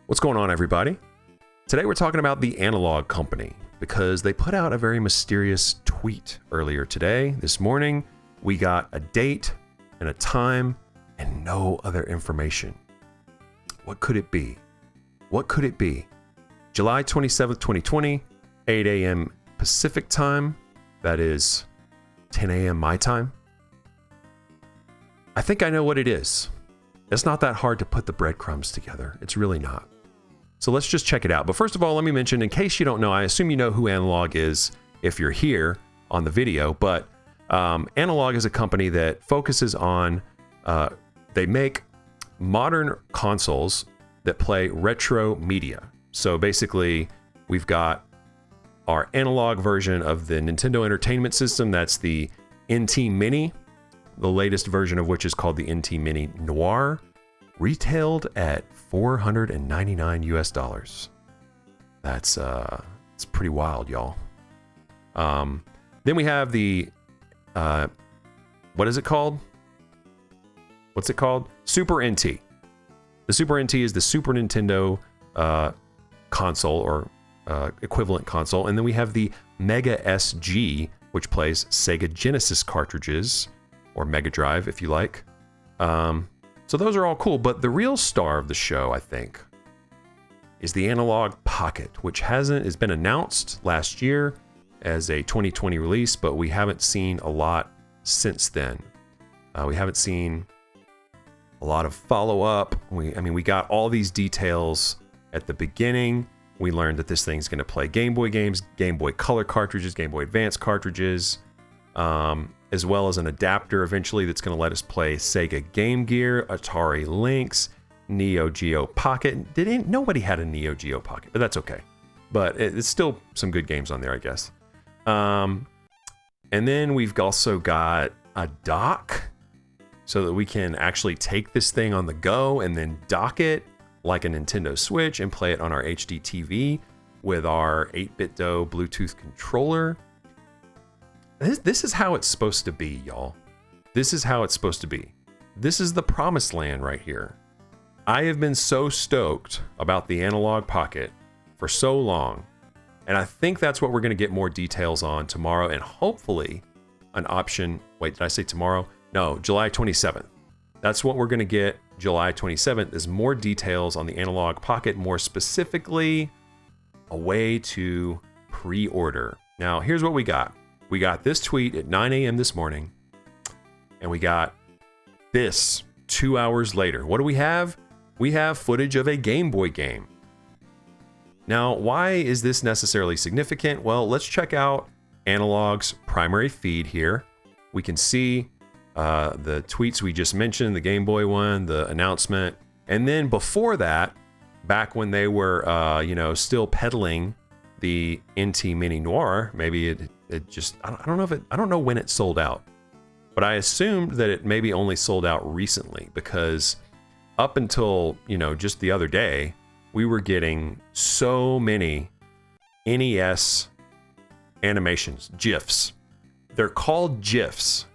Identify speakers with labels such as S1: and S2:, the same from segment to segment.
S1: What's going on, everybody? Today we're talking about the Analog Company because they put out a very mysterious tweet earlier today. This morning, we got a date and a time and no other information. What could it be? What could it be? July 27th, 2020, 8 a.m. Pacific time. That is 10 a.m. my time. I think I know what it is. It's not that hard to put the breadcrumbs together. It's really not. So let's just check it out. But first of all, let me mention, in case you don't know, I assume you know who Analog is if you're here on the video, but Analog is a company that focuses on, they make modern consoles that play retro media. So basically, we've got our analog version of the Nintendo Entertainment System. That's the NT Mini, the latest version of which is called the NT Mini Noir, retailed at $499 US. That's it's pretty wild, y'all. Then we have the what is it called? What's it called? Super NT. The Super NT is the Super Nintendo console or equivalent console, and then we have the Mega SG, which plays Sega Genesis cartridges, or Mega Drive if you like. So those are all cool, but the real star of the show, I think, is the Analog Pocket, which has been announced last year as a 2020 release, but we haven't seen a lot since then. We haven't seen a lot of follow-up. We got all these details at the beginning. We learned that this thing's going to play Game Boy games, Game Boy Color cartridges, Game Boy Advance cartridges, as well as an adapter eventually that's going to let us play Sega Game Gear, Atari Lynx, Neo Geo Pocket. Nobody had a Neo Geo Pocket, but that's okay. But it's still some good games on there, I guess. And then we've also got a dock so that we can actually take this thing on the go and then dock it like a Nintendo Switch and play it on our HD TV with our 8BitDo Bluetooth controller. This is how it's supposed to be, y'all. This is how it's supposed to be. This is the promised land right here. I have been so stoked about the Analog Pocket for so long, and I think that's what we're going to get more details on tomorrow, and hopefully an option. Wait, did I say tomorrow? No, July 27th. That's what we're going to get. July 27th is more details on the Analog Pocket, more specifically a way to pre-order. Now, here's what we got. We got this tweet at 9 a.m. this morning, and we got this 2 hours later. What do we have? We have footage of a Game Boy game. Now, why is this necessarily significant? Well, let's check out Analog's primary feed here. We can see the tweets we just mentioned, the Game Boy one, the announcement, and then before that, back when they were, still peddling the NT Mini Noir, maybe it just, I don't know when it sold out, but I assumed that it maybe only sold out recently because up until, just the other day, we were getting so many NES animations, GIFs. They're called GIFs.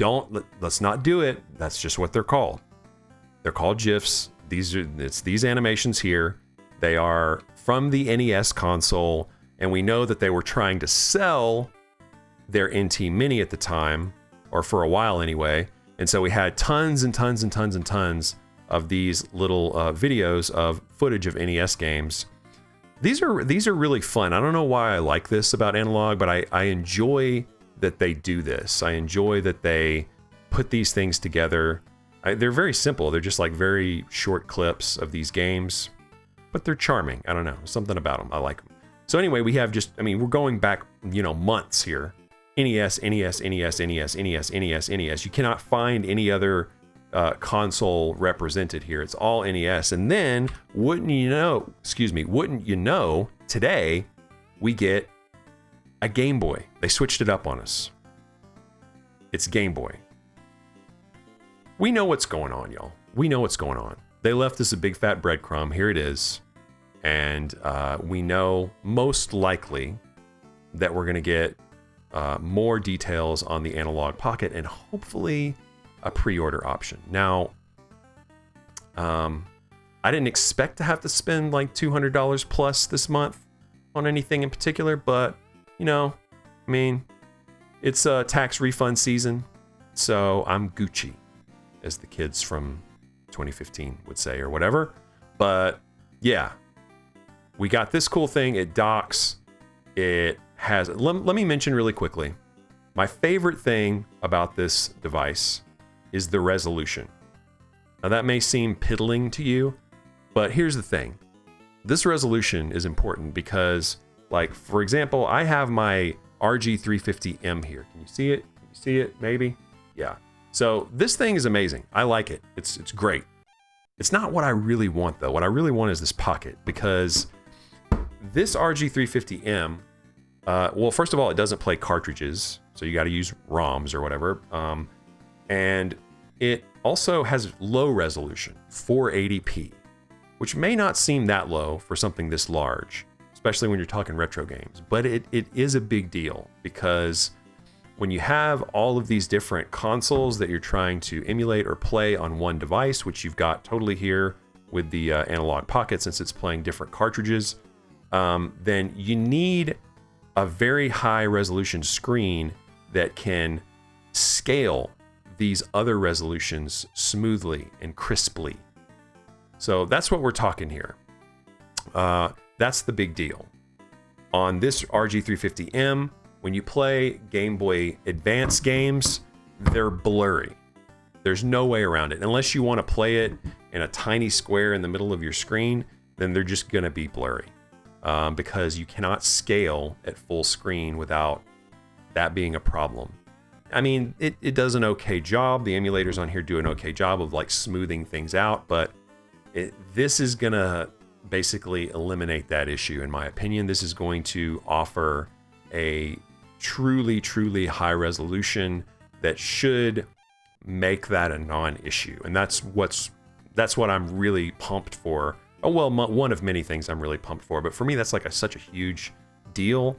S1: Let's not do it. That's just what they're called. They're called GIFs. It's these animations here. They are from the NES console, and we know that they were trying to sell their NT Mini at the time, or for a while anyway. And so we had tons and tons and tons and tons of these little videos of footage of NES games. These are really fun. I don't know why I like this about Analog, but I enjoy that they do this. I enjoy that they put these things together. They're very simple. They're just like very short clips of these games, but they're charming. I don't know, something about them. I like them. So anyway, we have we're going back, months here. NES, NES, NES, NES, NES, NES, NES. You cannot find any other console represented here. It's all NES. And then, wouldn't you know, today we get a Game Boy. They switched it up on us. It's Game Boy. We know what's going on, y'all. We know what's going on. They left us a big fat breadcrumb. Here it is. And we know most likely that we're going to get more details on the Analog Pocket and hopefully a pre-order option. Now, I didn't expect to have to spend like $200 plus this month on anything in particular, but you know, I mean, it's a tax refund season, so I'm Gucci, as the kids from 2015 would say or whatever. But yeah, we got this cool thing. It docks. It has, let me mention really quickly, my favorite thing about this device is the resolution. Now that may seem piddling to you, but here's the thing. This resolution is important because, like, for example, I have my RG350M here. Can you see it? Can you see it? Maybe? Yeah. So this thing is amazing. I like it. It's great. It's not what I really want though. What I really want is this pocket, because this RG350M, well, first of all, it doesn't play cartridges, so you got to use ROMs or whatever. And it also has low resolution, 480p, which may not seem that low for something this large, especially when you're talking retro games. But it is a big deal, because when you have all of these different consoles that you're trying to emulate or play on one device, which you've got totally here with the Analog Pocket, since it's playing different cartridges, then you need a very high resolution screen that can scale these other resolutions smoothly and crisply. So that's what we're talking here. That's the big deal. On this RG350M, when you play Game Boy Advance games, they're blurry. There's no way around it. Unless you want to play it in a tiny square in the middle of your screen, then they're just going to be blurry. Because you cannot scale at full screen without that being a problem. I mean, it does an okay job. The emulators on here do an okay job of like smoothing things out, but this is gonna basically eliminate that issue, in my opinion. This is going to offer a truly, truly high resolution that should make that a non-issue, and that's what I'm really pumped for. Oh, well, one of many things I'm really pumped for, but for me, that's like such a huge deal.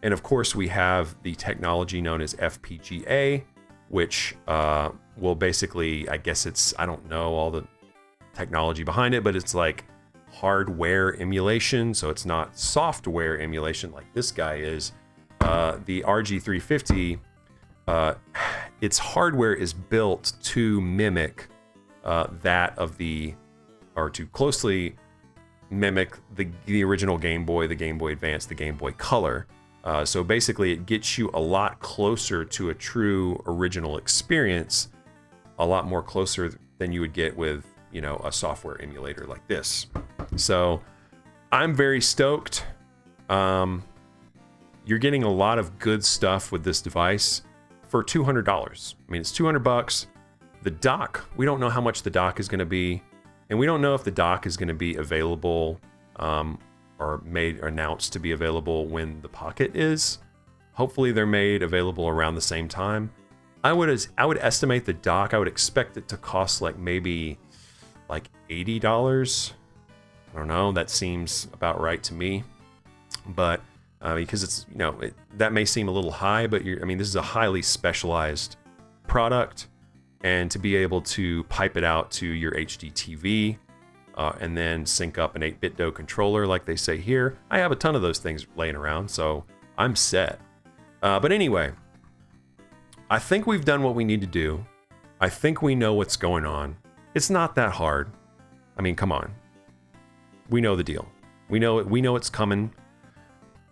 S1: And of course, we have the technology known as FPGA, which will basically, I guess I don't know all the technology behind it, but it's like hardware emulation. So it's not software emulation like this guy is. The RG350, its hardware is built to mimic that of or to closely mimic the original Game Boy, the Game Boy Advance, the Game Boy Color. So basically it gets you a lot closer to a true original experience, a lot more closer than you would get with, you know, a software emulator like this. So I'm very stoked. You're getting a lot of good stuff with this device for $200. I mean, it's $200. The dock, we don't know how much the dock is going to be. And we don't know if the dock is going to be available or announced to be available when the Pocket is. Hopefully they're made available around the same time. I would estimate the dock, I would expect it to cost like maybe like $80. I don't know, that seems about right to me. But because it's, you know, that may seem a little high, but I mean, this is a highly specialized product. And to be able to pipe it out to your HD TV and then sync up an 8-bit-do controller like they say here. I have a ton of those things laying around, so I'm set. But anyway, I think we've done what we need to do. I think we know what's going on. It's not that hard. I mean, come on. We know the deal. We know it's coming.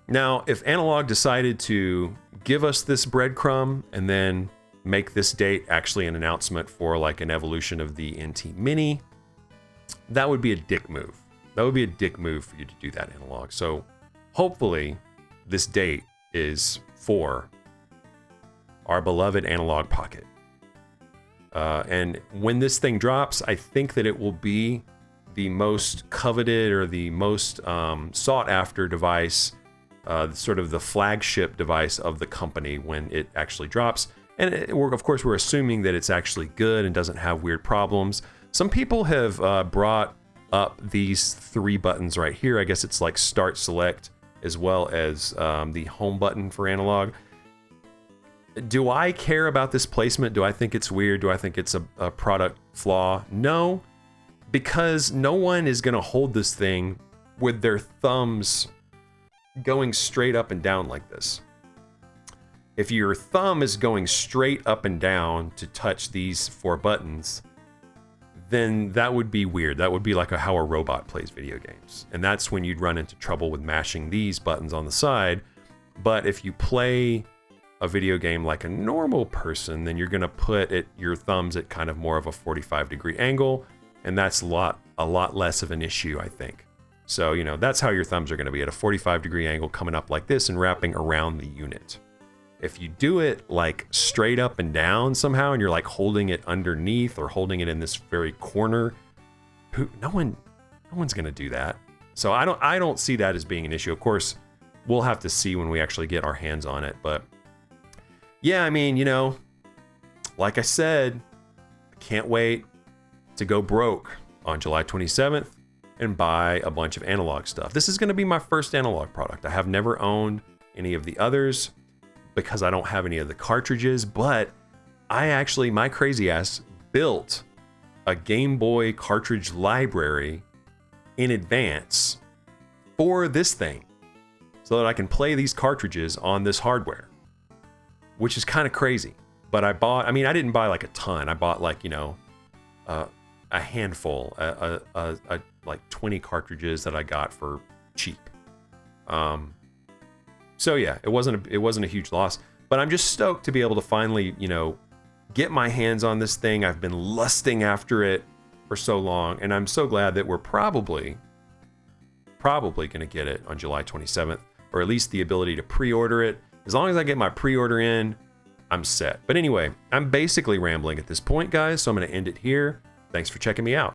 S1: Now, if Analog decided to give us this breadcrumb and then make this date actually an announcement for like an evolution of the NT Mini, that would be a dick move. That would be a dick move for you to do that, Analog. So hopefully this date is for our beloved Analog Pocket. And when this thing drops, I think that it will be the most coveted or the most sought after device, sort of the flagship device of the company when it actually drops. And of course, we're assuming that it's actually good and doesn't have weird problems. Some people have brought up these 3 buttons right here. I guess it's like Start, Select, as well as the Home button for Analog. Do I care about this placement? Do I think it's weird? Do I think it's a product flaw? No, because no one is going to hold this thing with their thumbs going straight up and down like this. If your thumb is going straight up and down to touch these 4 buttons, then that would be weird. That would be like how a robot plays video games. And that's when you'd run into trouble with mashing these buttons on the side. But if you play a video game like a normal person, then you're going to put your thumbs at kind of more of a 45-degree angle. And that's a lot less of an issue, I think. So, you know, that's how your thumbs are going to be, at a 45-degree angle, coming up like this and wrapping around the unit. If you do it like straight up and down somehow, and you're like holding it underneath or holding it in this very corner, no one's going to do that. So I don't see that as being an issue. Of course, we'll have to see when we actually get our hands on it. But yeah, I mean, you know, like I said, I can't wait to go broke on July 27th and buy a bunch of analog stuff. This is going to be my first analog product. I have never owned any of the others because I don't have any of the cartridges, but my crazy ass built a Game Boy cartridge library in advance for this thing so that I can play these cartridges on this hardware, which is kind of crazy. But I didn't buy like a ton. I bought like, you know, a handful, like 20 cartridges that I got for cheap. So yeah, it wasn't a huge loss, but I'm just stoked to be able to finally, you know, get my hands on this thing. I've been lusting after it for so long, and I'm so glad that we're probably going to get it on July 27th, or at least the ability to pre-order it. As long as I get my pre-order in, I'm set. But anyway, I'm basically rambling at this point, guys, so I'm going to end it here. Thanks for checking me out.